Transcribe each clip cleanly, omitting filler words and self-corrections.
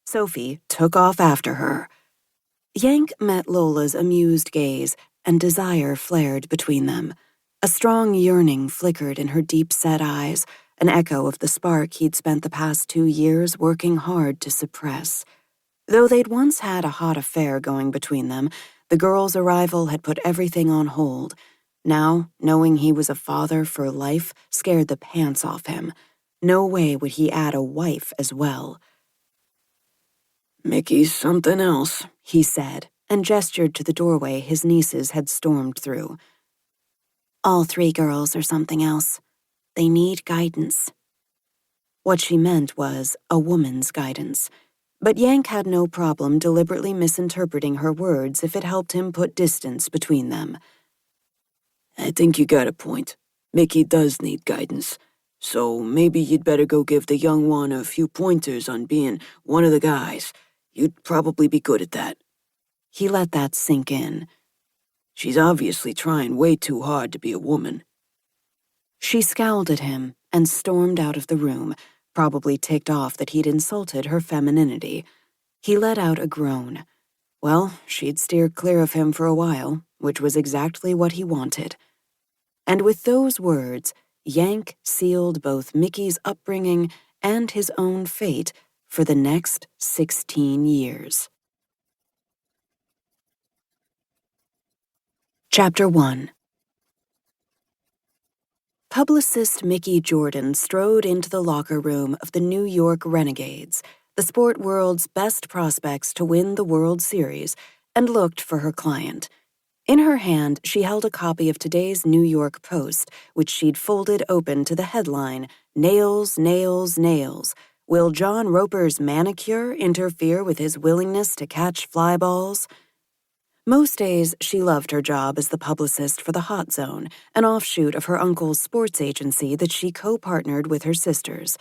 Sophie took off after her. Yank met Lola's amused gaze, and desire flared between them. A strong yearning flickered in her deep-set eyes, an echo of the spark he'd spent the past 2 years working hard to suppress. Though they'd once had a hot affair going between them, the girl's arrival had put everything on hold. Now, knowing he was a father for life scared the pants off him. No way would he add a wife as well. "Micki's something else," he said, and gestured to the doorway his nieces had stormed through. "All 3 girls are something else. They need guidance." What she meant was a woman's guidance. But Yank had no problem deliberately misinterpreting her words if it helped him put distance between them. "I think you got a point. Micki does need guidance. So maybe you'd better go give the young one a few pointers on being one of the guys. You'd probably be good at that." He let that sink in. "She's obviously trying way too hard to be a woman." She scowled at him and stormed out of the room, probably ticked off that he'd insulted her femininity. He let out a groan. Well, she'd steered clear of him for a while, which was exactly what he wanted. And with those words, Yank sealed both Micki's upbringing and his own fate for the next 16 years. Chapter 1. Publicist Micki Jordan strode into the locker room of the New York Renegades, the sport world's best prospects to win the World Series, and looked for her client. In her hand, she held a copy of today's New York Post, which she'd folded open to the headline, "Nails, Nails, Nails. Will John Roper's manicure interfere with his willingness to catch fly balls?" Most days, she loved her job as the publicist for the Hot Zone, an offshoot of her uncle's sports agency that she co-partnered with her sisters.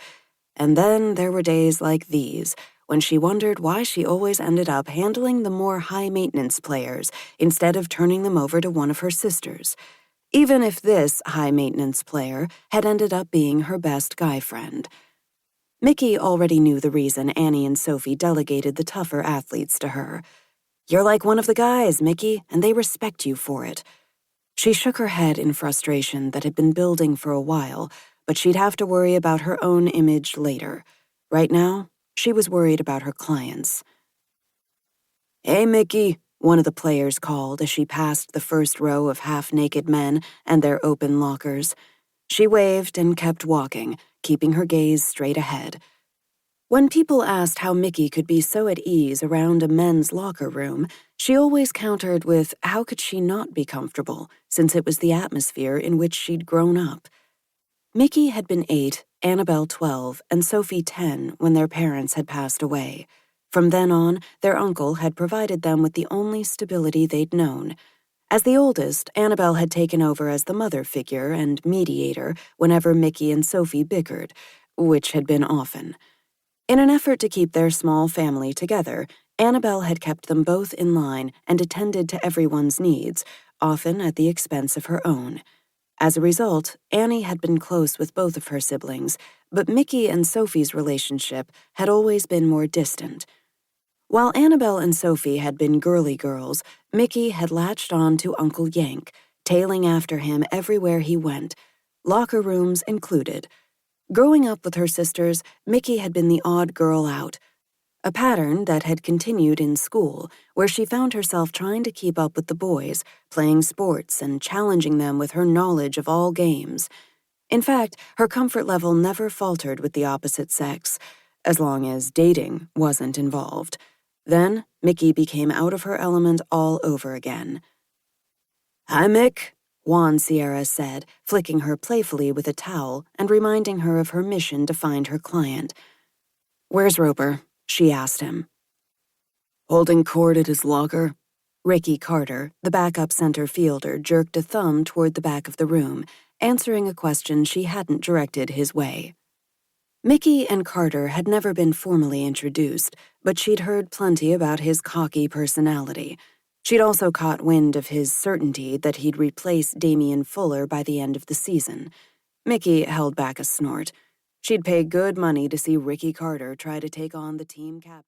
And then there were days like these, when she wondered why she always ended up handling the more high-maintenance players instead of turning them over to one of her sisters, even if this high-maintenance player had ended up being her best guy friend. Micki already knew the reason Annie and Sophie delegated the tougher athletes to her. "You're like one of the guys, Micki, and they respect you for it." She shook her head in frustration that had been building for a while, but she'd have to worry about her own image later. Right now, she was worried about her clients. "Hey, Micki," one of the players called as she passed the first row of half-naked men and their open lockers. She waved and kept walking, keeping her gaze straight ahead. When people asked how Micki could be so at ease around a men's locker room, she always countered with how could she not be comfortable, since it was the atmosphere in which she'd grown up. Micki had been 8, Annabelle 12, and Sophie 10 when their parents had passed away. From then on, their uncle had provided them with the only stability they'd known. As the oldest, Annabelle had taken over as the mother figure and mediator whenever Micki and Sophie bickered, which had been often. In an effort to keep their small family together, Annabelle had kept them both in line and attended to everyone's needs, often at the expense of her own. As a result, Annie had been close with both of her siblings, but Micki and Sophie's relationship had always been more distant. While Annabelle and Sophie had been girly girls, Micki had latched on to Uncle Yank, tailing after him everywhere he went, locker rooms included. Growing up with her sisters, Micki had been the odd girl out, a pattern that had continued in school, where she found herself trying to keep up with the boys, playing sports and challenging them with her knowledge of all games. In fact, her comfort level never faltered with the opposite sex, as long as dating wasn't involved. Then, Micki became out of her element all over again. "Hi, Mick," Juan Sierra said, flicking her playfully with a towel and reminding her of her mission to find her client. "Where's Roper?" she asked him. "Holding court at his locker." Ricky Carter, the backup center fielder, jerked a thumb toward the back of the room, answering a question she hadn't directed his way. Micki and Carter had never been formally introduced, but she'd heard plenty about his cocky personality. She'd also caught wind of his certainty that he'd replace Damian Fuller by the end of the season. Micki held back a snort. She'd pay good money to see Ricky Carter try to take on the team captain.